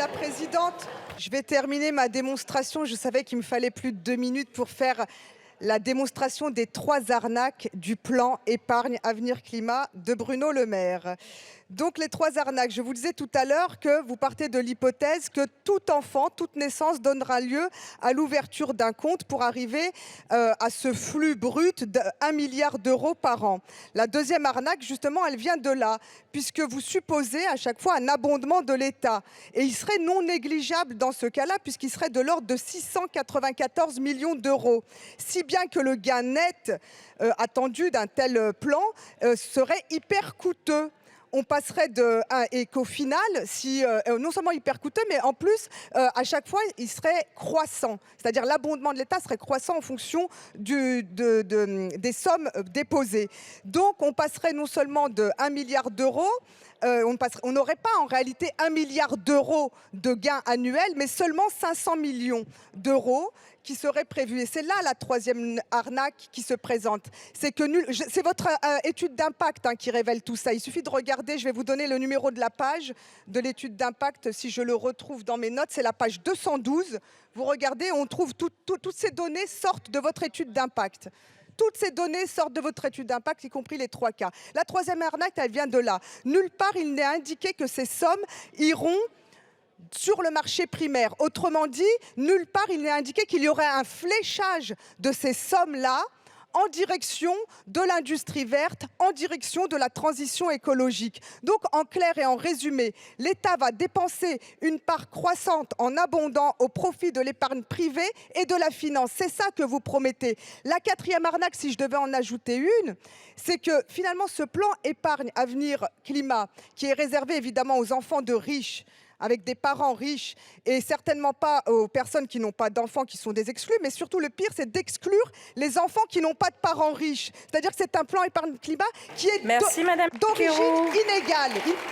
la Présidente. Je vais terminer ma démonstration. Je savais qu'il me fallait plus de 2 minutes pour faire la démonstration des 3 arnaques du plan épargne avenir climat de Bruno Le Maire. Donc les 3 arnaques, je vous disais tout à l'heure que vous partez de l'hypothèse que tout enfant, toute naissance donnera lieu à l'ouverture d'un compte pour arriver à ce flux brut d'1 milliard d'euros par an. La deuxième arnaque, justement, elle vient de là, puisque vous supposez à chaque fois un abondement de l'État. Et il serait non négligeable dans ce cas-là, puisqu'il serait de l'ordre de 694 millions d'euros. Si bien que le gain net attendu d'un tel plan serait hyper coûteux. On passerait et qu'au final, non seulement hyper coûteux, mais en plus, à chaque fois, il serait croissant. C'est-à-dire l'abondement de l'État serait croissant en fonction des sommes déposées. Donc, on passerait non seulement de 1 milliard d'euros, on n'aurait pas en réalité 1 milliard d'euros de gains annuels, mais seulement 500 millions d'euros qui seraient prévus. Et c'est là la troisième arnaque qui se présente. C'est votre étude d'impact qui révèle tout ça. Il suffit de regarder, je vais vous donner le numéro de la page de l'étude d'impact, si je le retrouve dans mes notes, c'est la page 212. Vous regardez, on trouve toutes ces données sortent de votre étude d'impact. Toutes ces données sortent de votre étude d'impact, y compris les 3 cas. La troisième arnaque, elle vient de là. Nulle part, il n'est indiqué que ces sommes iront sur le marché primaire. Autrement dit, nulle part, il n'est indiqué qu'il y aurait un fléchage de ces sommes-là en direction de l'industrie verte, en direction de la transition écologique. Donc, en clair et en résumé, l'État va dépenser une part croissante en abondant au profit de l'épargne privée et de la finance. C'est ça que vous promettez. La quatrième arnaque, si je devais en ajouter une, c'est que finalement, ce plan épargne avenir climat, qui est réservé évidemment aux enfants de riches, avec des parents riches et certainement pas aux personnes qui n'ont pas d'enfants, qui sont des exclus, mais surtout le pire, c'est d'exclure les enfants qui n'ont pas de parents riches. C'est-à-dire que c'est un plan épargne climat qui est Merci, Madame d'origine Piquero. inégale.